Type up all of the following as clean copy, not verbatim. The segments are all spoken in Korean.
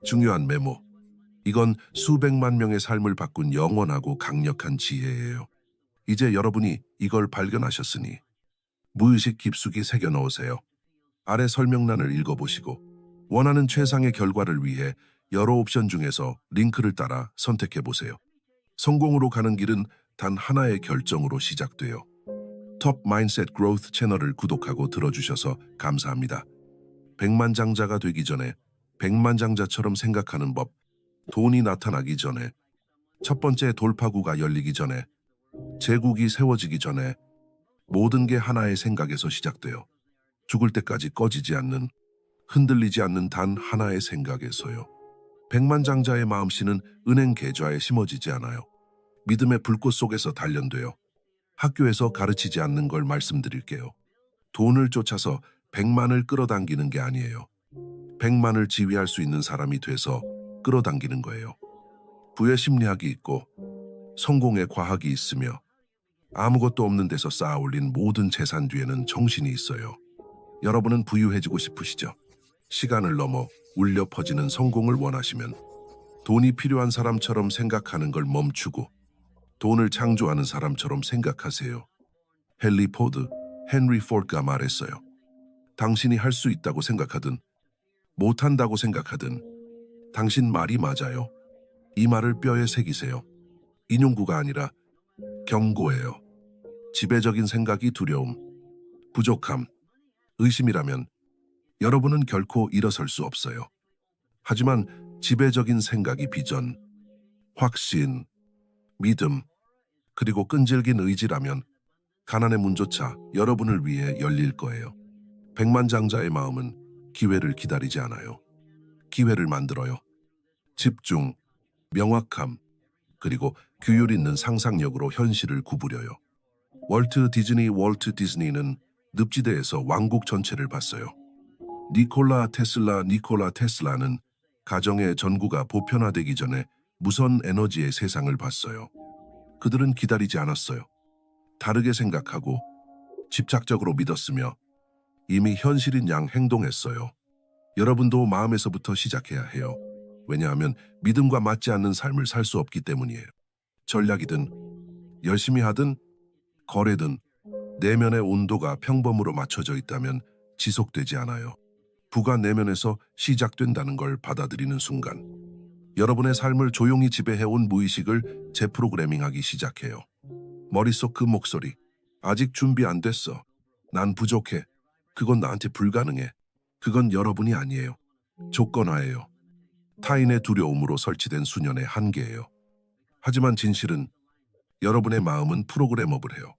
중요한 메모. 이건 수백만 명의 삶을 바꾼 영원하고 강력한 지혜예요. 이제 여러분이 이걸 발견하셨으니 무의식 깊숙이 새겨 넣으세요. 아래 설명란을 읽어보시고 원하는 최상의 결과를 위해 여러 옵션 중에서 링크를 따라 선택해보세요. 성공으로 가는 길은 단 하나의 결정으로 시작돼요. 톱 마인셋 그로우스 채널을 구독하고 들어주셔서 감사합니다. 백만장자가 되기 전에 백만장자처럼 생각하는 법, 돈이 나타나기 전에, 첫 번째 돌파구가 열리기 전에, 제국이 세워지기 전에 모든 게 하나의 생각에서 시작돼요. 죽을 때까지 꺼지지 않는, 흔들리지 않는 단 하나의 생각에서요. 백만장자의 마음씨는 은행 계좌에 심어지지 않아요. 믿음의 불꽃 속에서 단련돼요. 학교에서 가르치지 않는 걸 말씀드릴게요. 돈을 쫓아서 100만을 끌어당기는 게 아니에요. 100만을 지휘할 수 있는 사람이 돼서 끌어당기는 거예요. 부의 심리학이 있고 성공의 과학이 있으며 아무것도 없는 데서 쌓아 올린 모든 재산 뒤에는 정신이 있어요. 여러분은 부유해지고 싶으시죠? 시간을 넘어 울려 퍼지는 성공을 원하시면 돈이 필요한 사람처럼 생각하는 걸 멈추고 돈을 창조하는 사람처럼 생각하세요. 헨리 포드가 말했어요. 당신이 할 수 있다고 생각하든 못한다고 생각하든 당신 말이 맞아요. 이 말을 뼈에 새기세요. 인용구가 아니라 경고예요. 지배적인 생각이 두려움, 부족함, 의심이라면 여러분은 결코 일어설 수 없어요. 하지만 지배적인 생각이 비전, 확신, 믿음, 그리고 끈질긴 의지라면 가난의 문조차 여러분을 위해 열릴 거예요. 백만장자의 마음은 기회를 기다리지 않아요. 기회를 만들어요. 집중, 명확함, 그리고 규율 있는 상상력으로 현실을 구부려요. 월트 디즈니는 늪지대에서 왕국 전체를 봤어요. 니콜라 테슬라는 가정의 전구가 보편화되기 전에 무선 에너지의 세상을 봤어요. 그들은 기다리지 않았어요. 다르게 생각하고 집착적으로 믿었으며 이미 현실인 양 행동했어요. 여러분도 마음에서부터 시작해야 해요. 왜냐하면 믿음과 맞지 않는 삶을 살 수 없기 때문이에요. 전략이든 열심히 하든 거래든 내면의 온도가 평범으로 맞춰져 있다면 지속되지 않아요. 부가 내면에서 시작된다는 걸 받아들이는 순간 여러분의 삶을 조용히 지배해온 무의식을 재프로그래밍하기 시작해요. 머릿속 그 목소리, 아직 준비 안 됐어. 난 부족해. 그건 나한테 불가능해. 그건 여러분이 아니에요. 조건화예요. 타인의 두려움으로 설치된 수년의 한계예요. 하지만 진실은 여러분의 마음은 프로그래머블해요.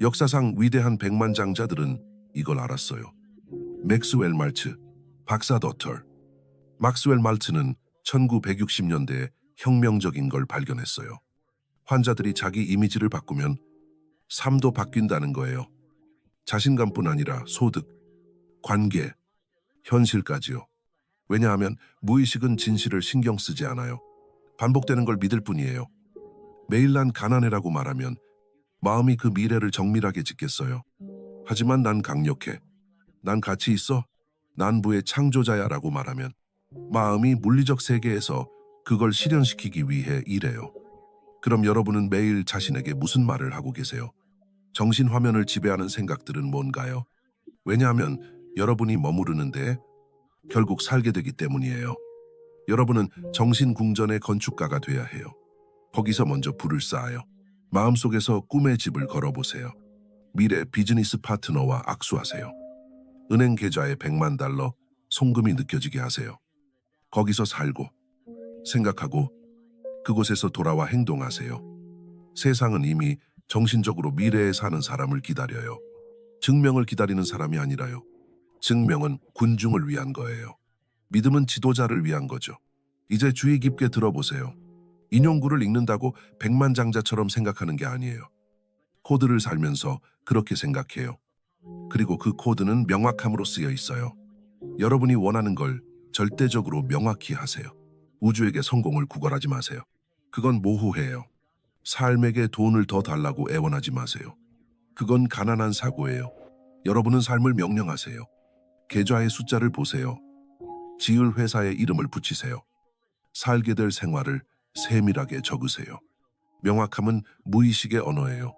역사상 위대한 백만장자들은 이걸 알았어요. 맥스웰 말츠, 박사 더털. 막스웰 말츠는 1960년대에 혁명적인 걸 발견했어요. 환자들이 자기 이미지를 바꾸면 삶도 바뀐다는 거예요. 자신감뿐 아니라 소득, 관계, 현실까지요. 왜냐하면 무의식은 진실을 신경 쓰지 않아요. 반복되는 걸 믿을 뿐이에요. 매일 난 가난해라고 말하면 마음이 그 미래를 정밀하게 짓겠어요. 하지만 난 강력해. 난 가치 있어. 난 부의 창조자야 라고 말하면 마음이 물리적 세계에서 그걸 실현시키기 위해 일해요. 그럼 여러분은 매일 자신에게 무슨 말을 하고 계세요? 정신 화면을 지배하는 생각들은 뭔가요? 왜냐하면 여러분이 머무르는데 결국 살게 되기 때문이에요. 여러분은 정신궁전의 건축가가 돼야 해요. 거기서 먼저 불을 쌓아요. 마음속에서 꿈의 집을 걸어보세요. 미래 비즈니스 파트너와 악수하세요. 은행 계좌에 100만 달러, 송금이 느껴지게 하세요. 거기서 살고, 생각하고, 그곳에서 돌아와 행동하세요. 세상은 이미 정신적으로 미래에 사는 사람을 기다려요. 증명을 기다리는 사람이 아니라요. 증명은 군중을 위한 거예요. 믿음은 지도자를 위한 거죠. 이제 주의 깊게 들어보세요. 인용구를 읽는다고 백만장자처럼 생각하는 게 아니에요. 코드를 살면서 그렇게 생각해요. 그리고 그 코드는 명확함으로 쓰여 있어요. 여러분이 원하는 걸 절대적으로 명확히 하세요. 우주에게 성공을 구걸하지 마세요. 그건 모호해요. 삶에게 돈을 더 달라고 애원하지 마세요. 그건 가난한 사고예요. 여러분은 삶을 명령하세요. 계좌의 숫자를 보세요. 지을 회사의 이름을 붙이세요. 살게 될 생활을 세밀하게 적으세요. 명확함은 무의식의 언어예요.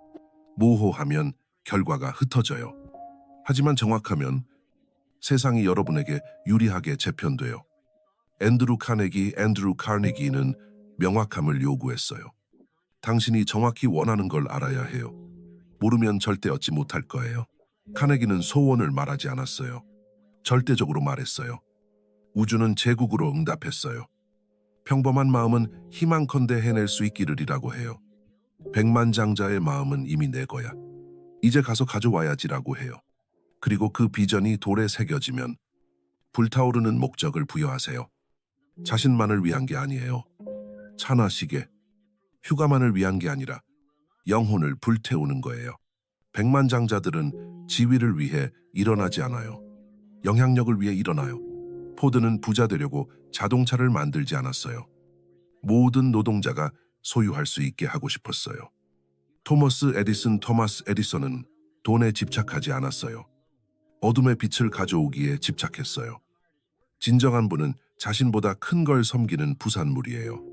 모호하면 결과가 흩어져요. 하지만 정확하면 세상이 여러분에게 유리하게 재편돼요. 앤드루 카네기는 명확함을 요구했어요. 당신이 정확히 원하는 걸 알아야 해요. 모르면 절대 얻지 못할 거예요. 카네기는 소원을 말하지 않았어요. 절대적으로 말했어요. 우주는 제국으로 응답했어요. 평범한 마음은 희망컨대 해낼 수 있기를이라고 해요. 백만장자의 마음은 이미 내 거야. 이제 가서 가져와야지라고 해요. 그리고 그 비전이 돌에 새겨지면 불타오르는 목적을 부여하세요. 자신만을 위한 게 아니에요. 차나 시계, 휴가만을 위한 게 아니라 영혼을 불태우는 거예요. 백만장자들은 지위를 위해 일어나지 않아요. 영향력을 위해 일어나요. 포드는 부자 되려고 자동차를 만들지 않았어요. 모든 노동자가 소유할 수 있게 하고 싶었어요. 토마스 에디슨은 돈에 집착하지 않았어요. 어둠의 빛을 가져오기에 집착했어요. 진정한 분은 자신보다 큰 걸 섬기는 부산물이에요.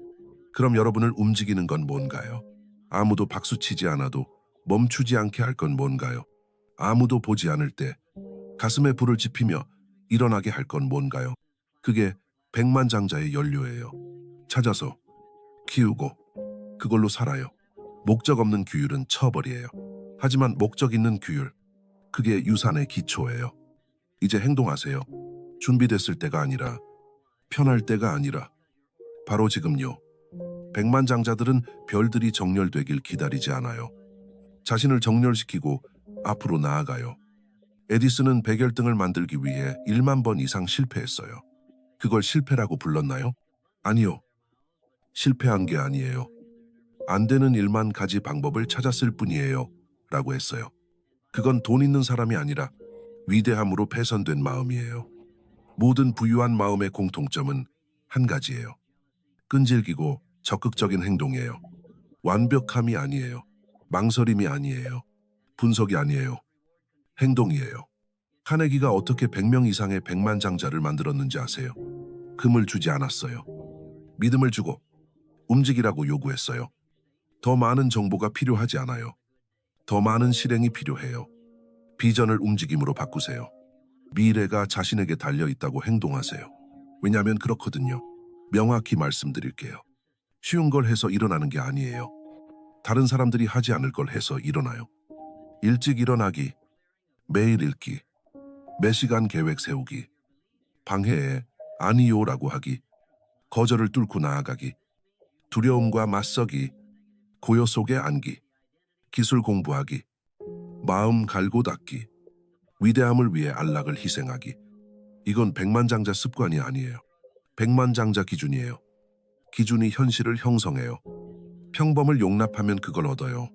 그럼 여러분을 움직이는 건 뭔가요? 아무도 박수치지 않아도 멈추지 않게 할 건 뭔가요? 아무도 보지 않을 때 가슴에 불을 지피며 일어나게 할 건 뭔가요? 그게 백만장자의 연료예요. 찾아서 키우고 그걸로 살아요. 목적 없는 규율은 처벌이에요. 하지만 목적 있는 규율, 그게 유산의 기초예요. 이제 행동하세요. 준비됐을 때가 아니라, 편할 때가 아니라, 바로 지금요. 백만장자들은 별들이 정렬되길 기다리지 않아요. 자신을 정렬시키고 앞으로 나아가요. 에디슨은 백열등을 만들기 위해 1만 번 이상 실패했어요. 그걸 실패라고 불렀나요? 아니요. 실패한 게 아니에요. 안 되는 일만 가지 방법을 찾았을 뿐이에요. 라고 했어요. 그건 돈 있는 사람이 아니라 위대함으로 훼손된 마음이에요. 모든 부유한 마음의 공통점은 한 가지예요. 끈질기고 적극적인 행동이에요. 완벽함이 아니에요. 망설임이 아니에요. 분석이 아니에요. 행동이에요. 카네기가 어떻게 100명 이상의 백만장자를 만들었는지 아세요? 금을 주지 않았어요. 믿음을 주고 움직이라고 요구했어요. 더 많은 정보가 필요하지 않아요. 더 많은 실행이 필요해요. 비전을 움직임으로 바꾸세요. 미래가 자신에게 달려있다고 행동하세요. 왜냐하면 그렇거든요. 명확히 말씀드릴게요. 쉬운 걸 해서 일어나는 게 아니에요. 다른 사람들이 하지 않을 걸 해서 일어나요. 일찍 일어나기, 매일 읽기, 매 시간 계획 세우기, 방해에 아니요라고 하기, 거절을 뚫고 나아가기, 두려움과 맞서기, 고요 속에 안기, 기술 공부하기, 마음 갈고 닦기, 위대함을 위해 안락을 희생하기. 이건 백만장자 습관이 아니에요. 백만장자 기준이에요. 기준이 현실을 형성해요. 평범을 용납하면 그걸 얻어요.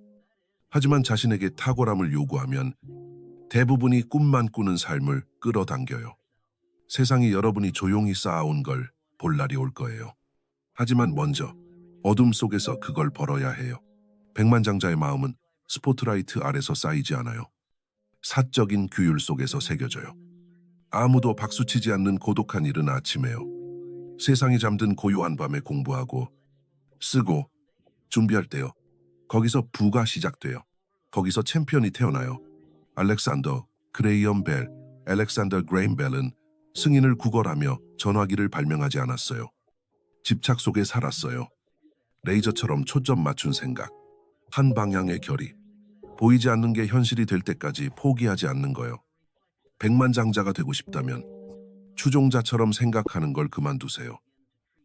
하지만 자신에게 탁월함을 요구하면 대부분이 꿈만 꾸는 삶을 끌어당겨요. 세상이 여러분이 조용히 쌓아온 걸 볼 날이 올 거예요. 하지만 먼저 어둠 속에서 그걸 벌어야 해요. 백만장자의 마음은 스포트라이트 아래서 쌓이지 않아요. 사적인 규율 속에서 새겨져요. 아무도 박수치지 않는 고독한 이른 아침에요. 세상이 잠든 고요한 밤에 공부하고 쓰고 준비할 때요. 거기서 부가 시작돼요. 거기서 챔피언이 태어나요. 알렉산더 그레이엄 벨은 승인을 구걸하며 전화기를 발명하지 않았어요. 집착 속에 살았어요. 레이저처럼 초점 맞춘 생각, 한 방향의 결의, 보이지 않는 게 현실이 될 때까지 포기하지 않는 거요. 백만장자가 되고 싶다면 추종자처럼 생각하는 걸 그만두세요.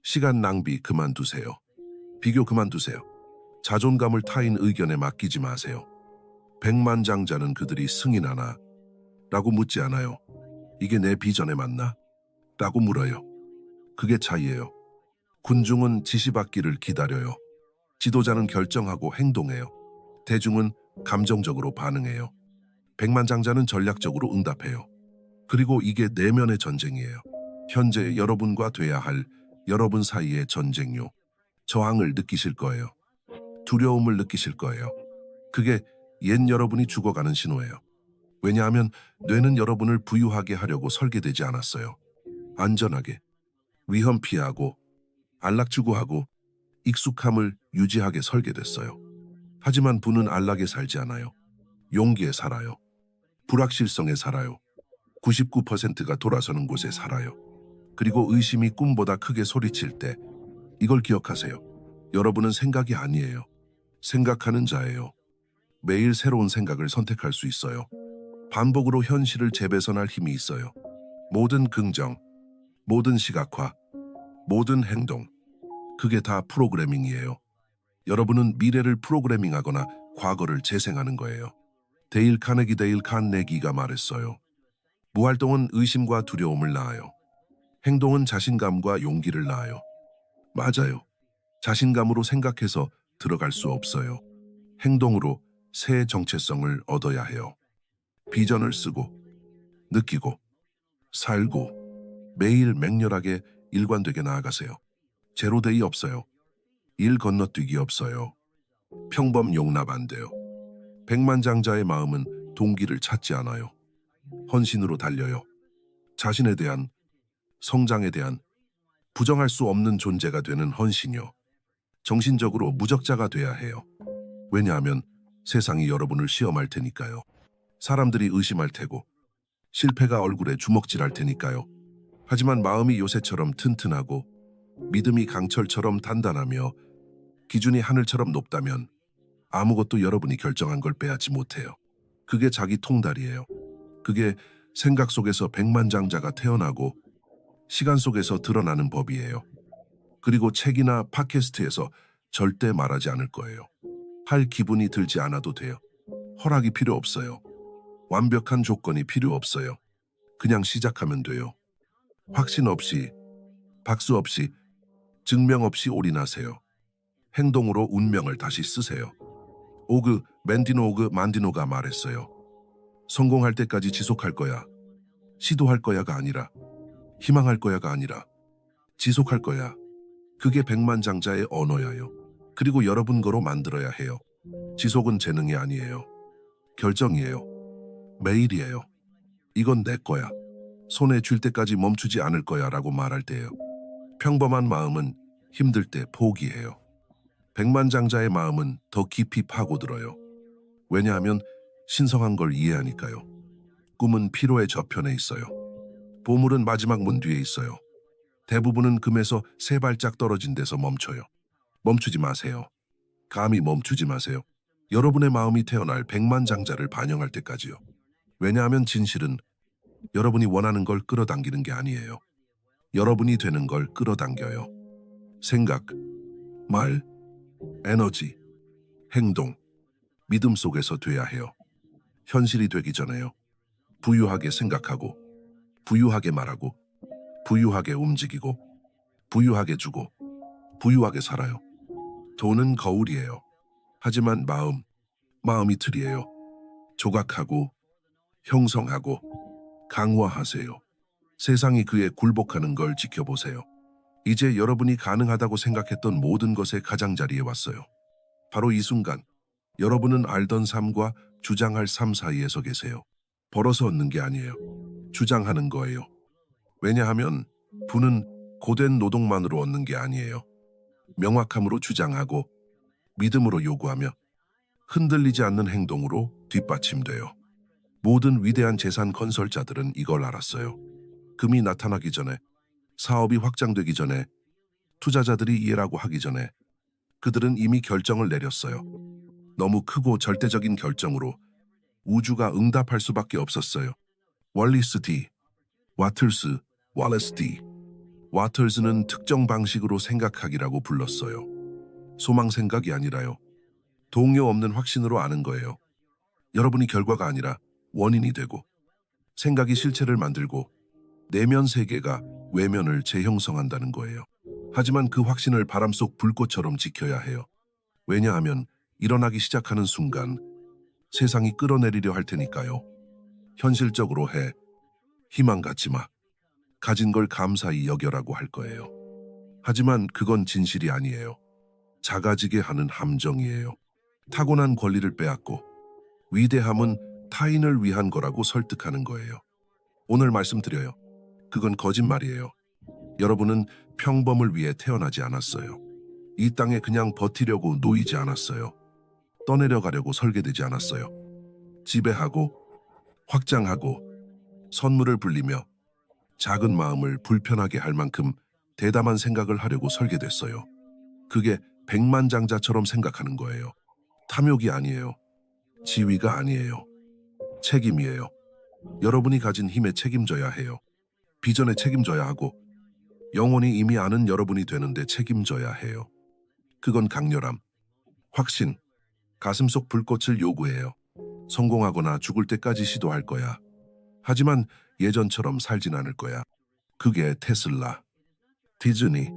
시간 낭비 그만두세요. 비교 그만두세요. 자존감을 타인 의견에 맡기지 마세요. 백만장자는 그들이 승인하나? 라고 묻지 않아요. 이게 내 비전에 맞나? 라고 물어요. 그게 차이예요. 군중은 지시받기를 기다려요. 지도자는 결정하고 행동해요. 대중은 감정적으로 반응해요. 백만장자는 전략적으로 응답해요. 그리고 이게 내면의 전쟁이에요. 현재 여러분과 돼야 할 여러분 사이의 전쟁요. 저항을 느끼실 거예요. 두려움을 느끼실 거예요. 그게 옛 여러분이 죽어가는 신호예요. 왜냐하면 뇌는 여러분을 부유하게 하려고 설계되지 않았어요. 안전하게, 위험 피하고, 안락추구하고 익숙함을 유지하게 설계됐어요. 하지만 부는 안락에 살지 않아요. 용기에 살아요. 불확실성에 살아요. 99%가 돌아서는 곳에 살아요. 그리고 의심이 꿈보다 크게 소리칠 때 이걸 기억하세요. 여러분은 생각이 아니에요. 생각하는 자예요. 매일 새로운 생각을 선택할 수 있어요. 반복으로 현실을 재배선할 힘이 있어요. 모든 긍정, 모든 시각화, 모든 행동, 그게 다 프로그래밍이에요. 여러분은 미래를 프로그래밍하거나 과거를 재생하는 거예요. 데일 카네기가 말했어요. 무활동은 의심과 두려움을 낳아요. 행동은 자신감과 용기를 낳아요. 맞아요. 자신감으로 생각해서 들어갈 수 없어요. 행동으로 새 정체성을 얻어야 해요. 비전을 쓰고, 느끼고, 살고, 매일 맹렬하게 일관되게 나아가세요. 제로데이 없어요. 일 건너뛰기 없어요. 평범 용납 안 돼요. 백만장자의 마음은 동기를 찾지 않아요. 헌신으로 달려요. 자신에 대한, 성장에 대한 부정할 수 없는 존재가 되는 헌신이요. 정신적으로 무적자가 돼야 해요. 왜냐하면 세상이 여러분을 시험할 테니까요. 사람들이 의심할 테고 실패가 얼굴에 주먹질할 테니까요. 하지만 마음이 요새처럼 튼튼하고 믿음이 강철처럼 단단하며 기준이 하늘처럼 높다면 아무것도 여러분이 결정한 걸 빼앗지 못해요. 그게 자기 통달이에요. 그게 생각 속에서 백만장자가 태어나고 시간 속에서 드러나는 법이에요. 그리고 책이나 팟캐스트에서 절대 말하지 않을 거예요. 할 기분이 들지 않아도 돼요. 허락이 필요 없어요. 완벽한 조건이 필요 없어요. 그냥 시작하면 돼요. 확신 없이, 박수 없이, 증명 없이 올인하세요. 행동으로 운명을 다시 쓰세요. 만디노가 말했어요. 성공할 때까지 지속할 거야. 시도할 거야가 아니라, 희망할 거야가 아니라, 지속할 거야. 그게 백만장자의 언어야요. 그리고 여러분 거로 만들어야 해요. 지속은 재능이 아니에요. 결정이에요. 매일이에요. 이건 내 거야. 손에 쥘 때까지 멈추지 않을 거야 라고 말할 때예요. 평범한 마음은 힘들 때 포기해요. 백만장자의 마음은 더 깊이 파고들어요. 왜냐하면 신성한 걸 이해하니까요. 꿈은 피로의 저편에 있어요. 보물은 마지막 문 뒤에 있어요. 대부분은 금에서 세 발짝 떨어진 데서 멈춰요. 멈추지 마세요. 감히 멈추지 마세요. 여러분의 마음이 태어날 백만장자를 반영할 때까지요. 왜냐하면 진실은 여러분이 원하는 걸 끌어당기는 게 아니에요. 여러분이 되는 걸 끌어당겨요. 생각, 말, 에너지, 행동, 믿음 속에서 돼야 해요. 현실이 되기 전에요. 부유하게 생각하고, 부유하게 말하고, 부유하게 움직이고, 부유하게 주고, 부유하게 살아요. 돈은 거울이에요. 하지만 마음이 틀이에요. 조각하고, 형성하고, 강화하세요. 세상이 그에 굴복하는 걸 지켜보세요. 이제 여러분이 가능하다고 생각했던 모든 것의 가장자리에 왔어요. 바로 이 순간, 여러분은 알던 삶과 주장할 삶 사이에 서 계세요. 벌어서 얻는 게 아니에요. 주장하는 거예요. 왜냐하면 부는 고된 노동만으로 얻는 게 아니에요. 명확함으로 주장하고 믿음으로 요구하며 흔들리지 않는 행동으로 뒷받침돼요. 모든 위대한 재산 건설자들은 이걸 알았어요. 금이 나타나기 전에, 사업이 확장되기 전에, 투자자들이 이해라고 하기 전에 그들은 이미 결정을 내렸어요. 너무 크고 절대적인 결정으로 우주가 응답할 수밖에 없었어요. 월리스 D, 와틀스 D. 와털스는 특정 방식으로 생각하기라고 불렀어요. 소망 생각이 아니라요. 동요 없는 확신으로 아는 거예요. 여러분이 결과가 아니라 원인이 되고 생각이 실체를 만들고 내면 세계가 외면을 재형성한다는 거예요. 하지만 그 확신을 바람 속 불꽃처럼 지켜야 해요. 왜냐하면 일어나기 시작하는 순간 세상이 끌어내리려 할 테니까요. 현실적으로 해. 희망 갖지 마. 가진 걸 감사히 여겨라고 할 거예요. 하지만 그건 진실이 아니에요. 작아지게 하는 함정이에요. 타고난 권리를 빼앗고 위대함은 타인을 위한 거라고 설득하는 거예요. 오늘 말씀드려요. 그건 거짓말이에요. 여러분은 평범을 위해 태어나지 않았어요. 이 땅에 그냥 버티려고 놓이지 않았어요. 떠내려가려고 설계되지 않았어요. 지배하고 확장하고 선물을 불리며 작은 마음을 불편하게 할 만큼 대담한 생각을 하려고 설계됐어요. 그게 백만장자처럼 생각하는 거예요. 탐욕이 아니에요. 지위가 아니에요. 책임이에요. 여러분이 가진 힘에 책임져야 해요. 비전에 책임져야 하고 영원히 이미 아는 여러분이 되는데 책임져야 해요. 그건 강렬함, 확신, 가슴속 불꽃을 요구해요. 성공하거나 죽을 때까지 시도할 거야. 하지만 예전처럼 살진 않을 거야. 그게 테슬라, 디즈니,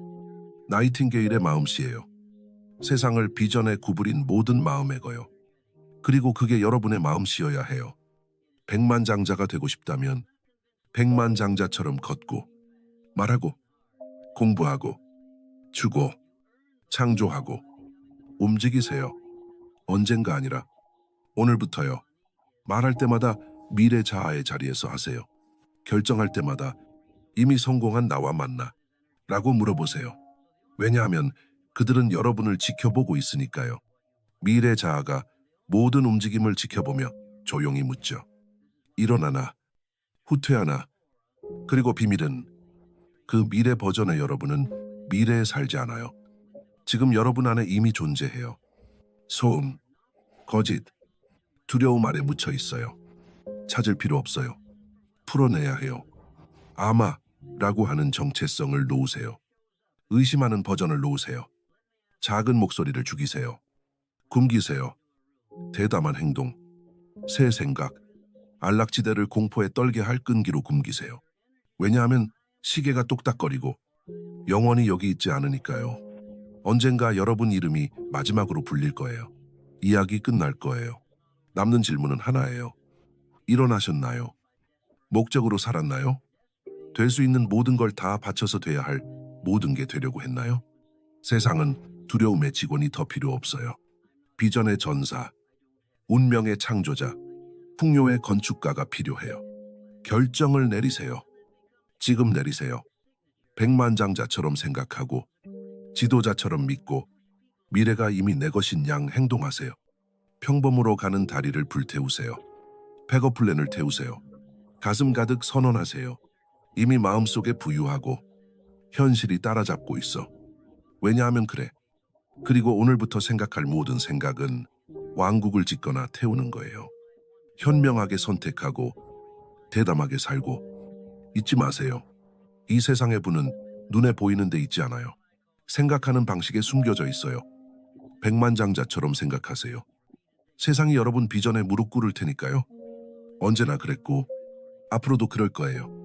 나이팅게일의 마음씨예요. 세상을 비전에 구부린 모든 마음의 거요. 그리고 그게 여러분의 마음씨여야 해요. 백만장자가 되고 싶다면 백만장자처럼 걷고 말하고 공부하고 주고 창조하고 움직이세요. 언젠가 아니라 오늘부터요. 말할 때마다 미래 자아의 자리에서 하세요. 결정할 때마다 이미 성공한 나와 만나 라고 물어보세요. 왜냐하면 그들은 여러분을 지켜보고 있으니까요. 미래 자아가 모든 움직임을 지켜보며 조용히 묻죠. 일어나나, 후퇴하나, 그리고 비밀은 그 미래 버전의 여러분은 미래에 살지 않아요. 지금 여러분 안에 이미 존재해요. 소음, 거짓, 두려움 아래 묻혀 있어요. 찾을 필요 없어요. 풀어내야 해요. 아마라고 하는 정체성을 놓으세요. 의심하는 버전을 놓으세요. 작은 목소리를 죽이세요. 굶기세요. 대담한 행동, 새 생각, 안락지대를 공포에 떨게 할 끈기로 굶기세요. 왜냐하면 시계가 똑딱거리고 영원히 여기 있지 않으니까요. 언젠가 여러분 이름이 마지막으로 불릴 거예요. 이야기 끝날 거예요. 남는 질문은 하나예요. 일어나셨나요? 목적으로 살았나요? 될 수 있는 모든 걸 다 바쳐서 돼야 할 모든 게 되려고 했나요? 세상은 두려움의 직원이 더 필요 없어요. 비전의 전사, 운명의 창조자, 풍요의 건축가가 필요해요. 결정을 내리세요. 지금 내리세요. 백만장자처럼 생각하고 지도자처럼 믿고 미래가 이미 내 것인 양 행동하세요. 평범으로 가는 다리를 불태우세요. 백업 플랜을 태우세요. 가슴 가득 선언하세요. 이미 마음속에 부유하고 현실이 따라잡고 있어. 왜냐하면 그래. 그리고 오늘부터 생각할 모든 생각은 왕국을 짓거나 태우는 거예요. 현명하게 선택하고 대담하게 살고 잊지 마세요. 이 세상의 분은 눈에 보이는 데 있지 않아요. 생각하는 방식에 숨겨져 있어요. 백만장자처럼 생각하세요. 세상이 여러분 비전에 무릎 꿇을 테니까요. 언제나 그랬고 앞으로도 그럴 거예요.